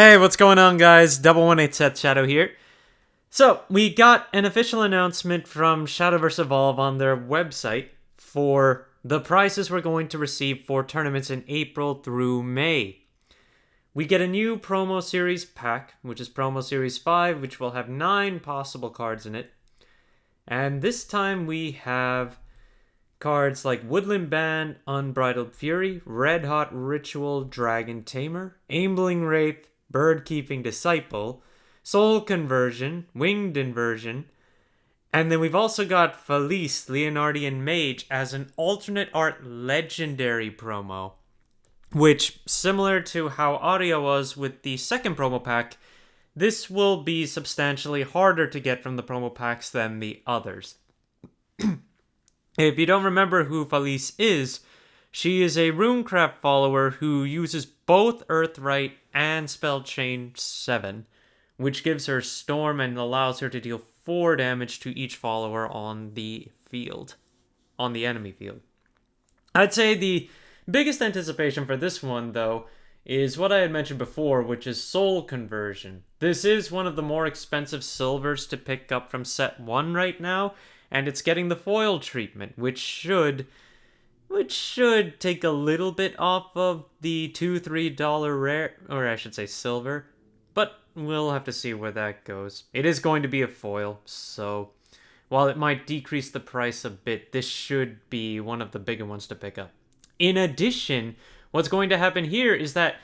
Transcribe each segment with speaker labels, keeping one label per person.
Speaker 1: Hey, what's going on, guys? Double 1-8 Seth Shadow here. So, we got an official announcement from Shadowverse Evolve on their website for the prizes we're going to receive for tournaments in April through May. We get a new promo series pack, which is promo series 5, which will have 9 possible cards in it. And this time we have cards like Woodland Band, Unbridled Fury, Red Hot Ritual, Dragon Tamer, Aimling Wraith, Bird-Keeping Disciple, Soul Conversion, Winged Inversion, and then we've also got Felice, Leonardian Mage as an alternate art legendary promo, which, similar to how Daria was with the second promo pack, this will be substantially harder to get from the promo packs than the others. If you don't remember who Felice is, she is a Runecraft follower who uses both Earthright and Spellchain 7, which gives her Storm and allows her to deal 4 damage to each follower on the field, on the enemy field. I'd say the biggest anticipation for this one, though, is what I had mentioned before, which is Soul Conversion. This is one of the more expensive silvers to pick up from set 1 right now, and it's getting the foil treatment, which should take a little bit off of the $2-3 rare, or I should say silver, but we'll have to see where that goes. It is going to be a foil, so while it might decrease the price a bit, this should be one of the bigger ones to pick up. In addition, what's going to happen here is that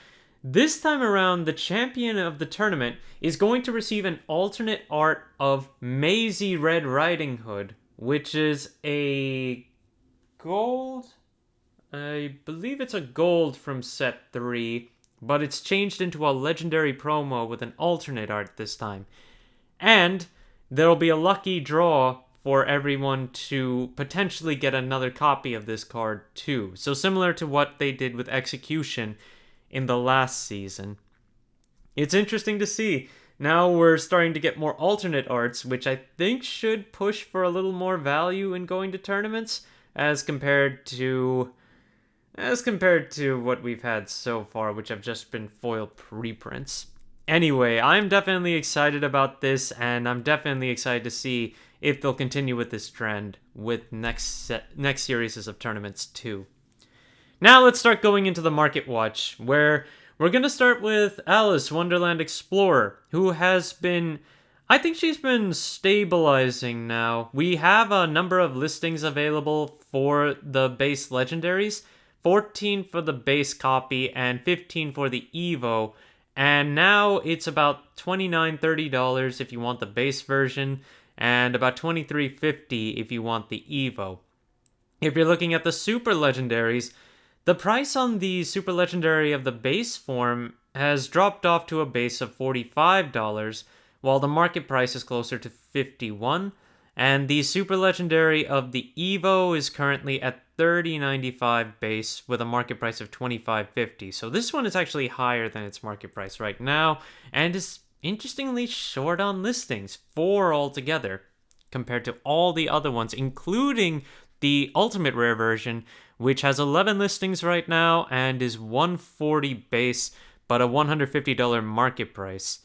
Speaker 1: this time around, the champion of the tournament is going to receive an alternate art of Maisie Red Riding Hood, which is a gold? I believe it's a gold from set 3, but it's changed into a legendary promo with an alternate art this time. And there'll be a lucky draw for everyone to potentially get another copy of this card too. So similar to what they did with Execution in the last season. It's interesting to see. Now we're starting to get more alternate arts, which I think should push for a little more value in going to tournaments as compared to what we've had so far, which have just been foil preprints. Anyway, I'm definitely excited about this, and I'm definitely excited to see if they'll continue with this trend with next series of tournaments too. Now let's start going into the Market Watch, where we're going to start with Alice, Wonderland Explorer, who has been, I think she's been stabilizing now. We have a number of listings available for the base Legendaries, 14 for the base copy and 15 for the Evo, and now it's about $29-$30 if you want the base version, and about $23.50 if you want the Evo. If you're looking at the Super Legendaries, the price on the Super Legendary of the base form has dropped off to a base of $45, while the market price is closer to $51, and the Super Legendary of the Evo is currently at $30.95 base with a market price of $25.50. So this one is actually higher than its market price right now, and is interestingly short on listings, 4 altogether, compared to all the other ones, including the Ultimate Rare version, which has 11 listings right now and is $140 base, but a $150 market price.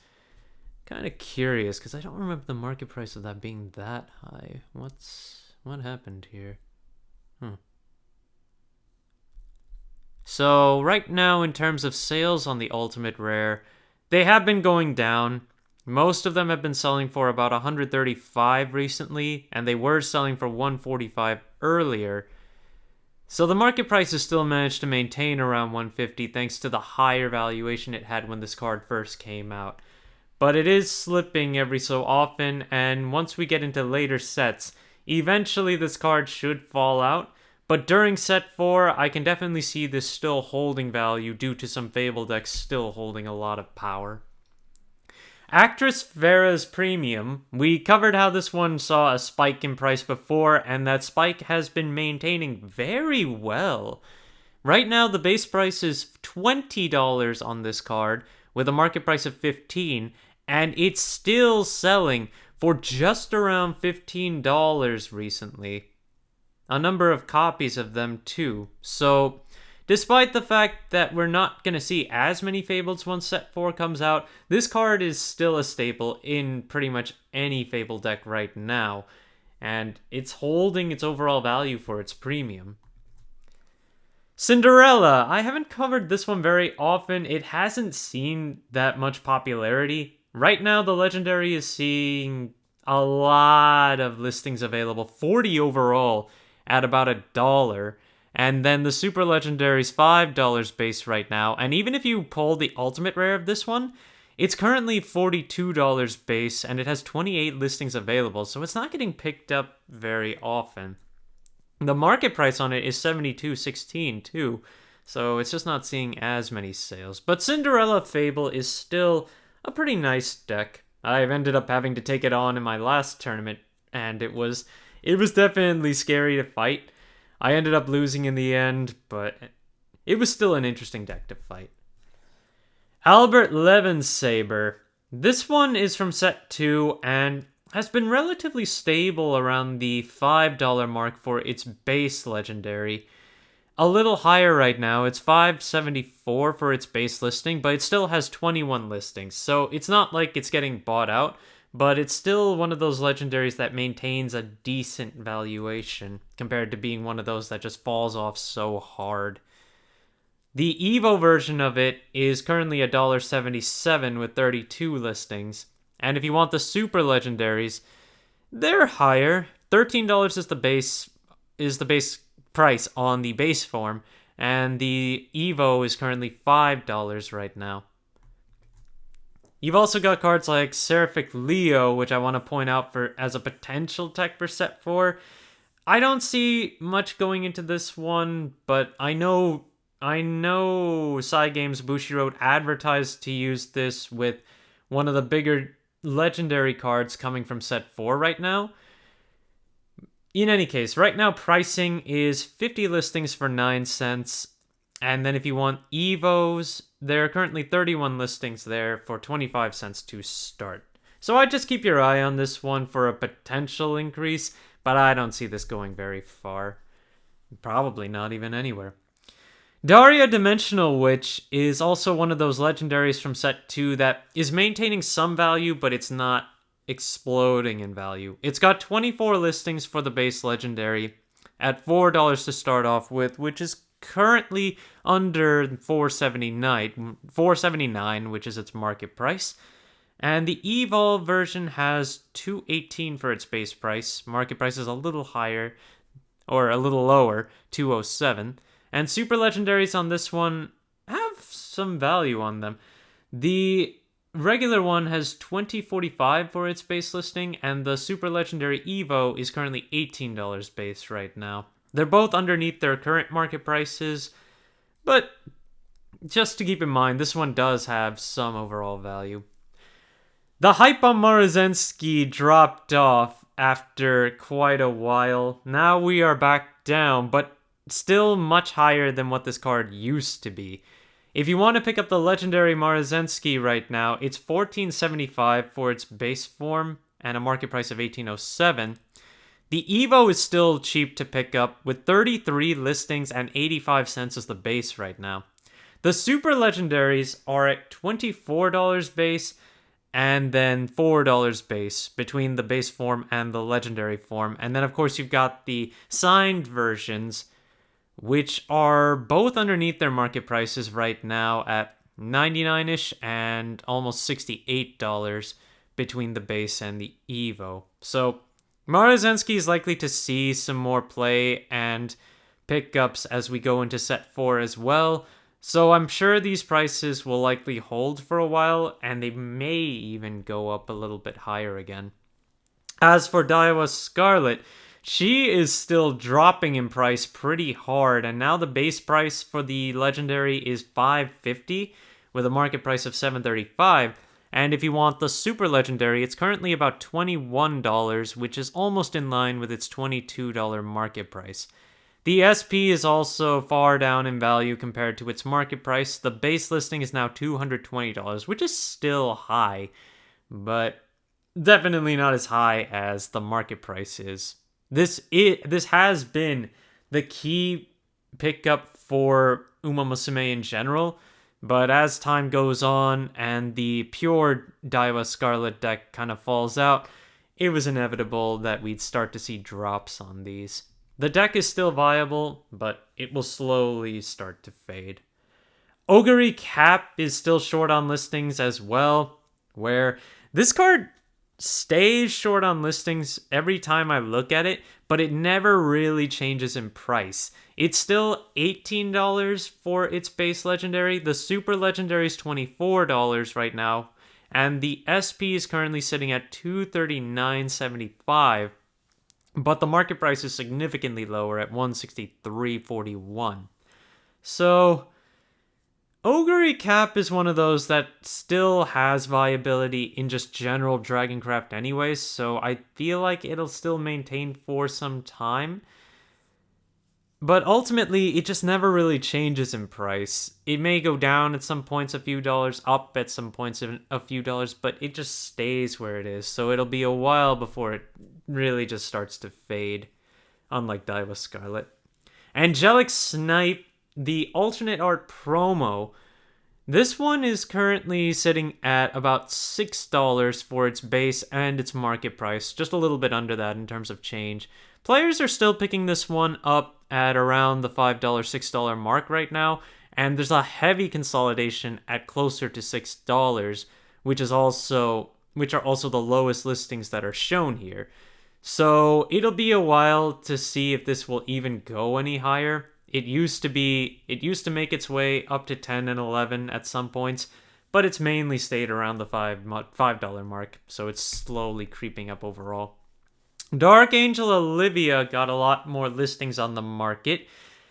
Speaker 1: Kind of curious, because I don't remember the market price of that being that high. What happened here? So right now, in terms of sales on the Ultimate Rare, they have been going down. Most of them have been selling for about $135 recently, and they were selling for $145 earlier. So the market price has still managed to maintain around $150 thanks to the higher valuation it had when this card first came out. But it is slipping every so often, and once we get into later sets, eventually this card should fall out. But during set 4, I can definitely see this still holding value due to some Fable decks still holding a lot of power. Actress Vera's Premium, we covered how this one saw a spike in price before, and that spike has been maintaining very well. Right now, the base price is $20 on this card, with a market price of $15, and it's still selling for just around $15 recently. A number of copies of them too. So Despite the fact that we're not going to see as many Fableds once Set 4 comes out, this card is still a staple in pretty much any Fable deck right now, and it's holding its overall value for its premium. Cinderella! I haven't covered this one very often. It hasn't seen that much popularity. Right now, the Legendary is seeing a lot of listings available, 40 overall, at about $1. And then the Super Legendary's $5 base right now. And even if you pull the Ultimate Rare of this one, it's currently $42 base, and it has 28 listings available, so it's not getting picked up very often. The market price on it is $72.16 too, so it's just not seeing as many sales. But Cinderella Fable is still a pretty nice deck. I've ended up having to take it on in my last tournament, and it was definitely scary to fight. I ended up losing in the end, but it was still an interesting deck to fight. Albert Levensaber. This one is from set 2 and has been relatively stable around the $5 mark for its base legendary. A little higher right now, it's $5.74 for its base listing, but it still has 21 listings, so it's not like it's getting bought out, but it's still one of those legendaries that maintains a decent valuation compared to being one of those that just falls off so hard. The Evo version of it is currently $1.77 with 32 listings. And if you want the super legendaries, they're higher. $13 is the base price on the base form, and the Evo is currently $5 right now. You've also got cards like Seraphic Leo, which I want to point out as a potential tech for set 4. I don't see much going into this one, but I know Cygames Bushiroad advertised to use this with one of the bigger legendary cards coming from set 4 right now. In any case, right now pricing is 50 listings for 9 cents. And then if you want Evos, there are currently 31 listings there for 25 cents to start. So I'd just keep your eye on this one for a potential increase, but I don't see this going very far. Probably not even anywhere. Daria Dimensional Witch is also one of those legendaries from set 2 that is maintaining some value, but it's not exploding in value. It's got 24 listings for the base legendary at $4 to start off with, which is currently under $4.79, which is its market price. And the Evolve version has $2.18 for its base price. Market price is a little higher, or a little lower, $2.07. And super legendaries on this one have some value on them. The regular one has $20.45 for its base listing, and the super legendary Evo is currently $18 base right now. They're both underneath their current market prices, but just to keep in mind, this one does have some overall value. The hype on Marzinski dropped off after quite a while. Now we are back down, but still much higher than what this card used to be. If you want to pick up the legendary Marzinski right now, it's $14.75 for its base form and a market price of $18.07. The Evo is still cheap to pick up with 33 listings and 85 cents as the base right now. The super legendaries are at $24 base and then $4 base between the base form and the legendary form. And then of course you've got the signed versions, which are both underneath their market prices right now at $99-ish and almost $68 between the base and the Evo. So Marzinski is likely to see some more play and pickups as we go into set 4 as well. So I'm sure these prices will likely hold for a while, and they may even go up a little bit higher again. As for Daiwa Scarlet, she is still dropping in price pretty hard, and now the base price for the legendary is $5.50 with a market price of $7.35. And if you want the super legendary, it's currently about $21, which is almost in line with its $22 market price. The SP is also far down in value compared to its market price. The base listing is now $220, which is still high, but definitely not as high as the market price is. This has been the key pickup for Uma Musume in general. But as time goes on and the pure Daiwa Scarlet deck kind of falls out, it was inevitable that we'd start to see drops on these. The deck is still viable, but it will slowly start to fade. Ogre Cap is still short on listings as well, where this card stays short on listings every time I look at it, but it never really changes in price. It's still $18 for its base legendary. The super legendary is $24 right now, and the SP is currently sitting at $239.75, but the market price is significantly lower at $163.41. So Ogre Cap is one of those that still has viability in just general Dragoncraft anyways, so I feel like it'll still maintain for some time. But ultimately, it just never really changes in price. It may go down at some points a few dollars, up at some points a few dollars, but it just stays where it is, so it'll be a while before it really just starts to fade, unlike Daiwa Scarlet. Angelic Snipe, the alternate art promo, this one is currently sitting at about $6 for its base and its market price, just a little bit under that in terms of change. Players are still picking this one up at around the $5, $6 mark right now, and there's a heavy consolidation at closer to $6, which are also the lowest listings that are shown here. So it'll be a while to see if this will even go any higher. It used to make its way up to 10 and 11 at some points, but it's mainly stayed around the $5 mark, so it's slowly creeping up overall. Dark Angel Olivia got a lot more listings on the market,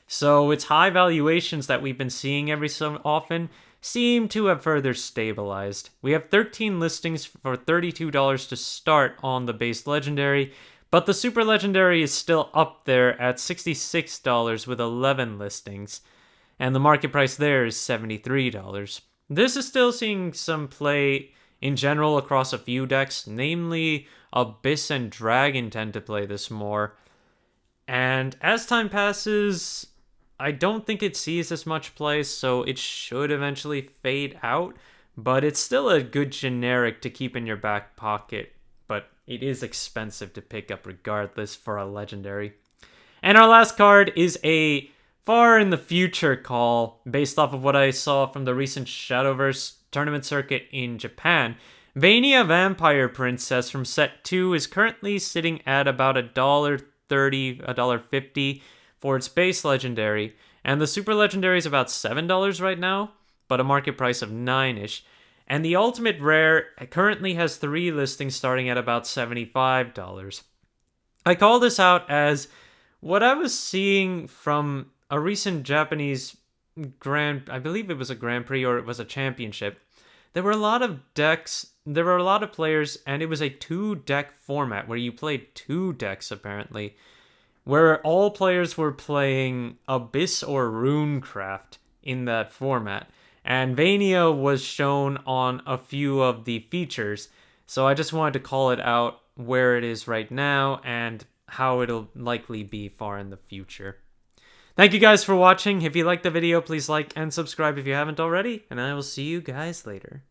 Speaker 1: so its high valuations that we've been seeing every so often seem to have further stabilized. We have 13 listings for $32 to start on the base legendary, but the super legendary is still up there at $66 with 11 listings, and the market price there is $73. This is still seeing some play in general across a few decks, namely Abyss and Dragon tend to play this more. And as time passes, I don't think it sees as much play, so it should eventually fade out, but it's still a good generic to keep in your back pocket, but it is expensive to pick up regardless for a legendary. And our last card is a far in the future call based off of what I saw from the recent Shadowverse tournament circuit in Japan. Vania Vampire Princess from set 2 is currently sitting at about $1.30, $1.50 for its base legendary, and the super legendary is about $7 right now, but a market price of $9-ish. And the ultimate rare currently has 3 listings starting at about $75. I call this out as what I was seeing from a recent Japanese I believe it was a Grand Prix or it was a championship. There were a lot of players, and it was a 2-deck format where you played 2 decks apparently, where all players were playing Abyss or Runecraft in that format. And Vania was shown on a few of the features, so I just wanted to call it out where it is right now and how it'll likely be far in the future. Thank you guys for watching. If you liked the video, please like and subscribe if you haven't already, and I will see you guys later.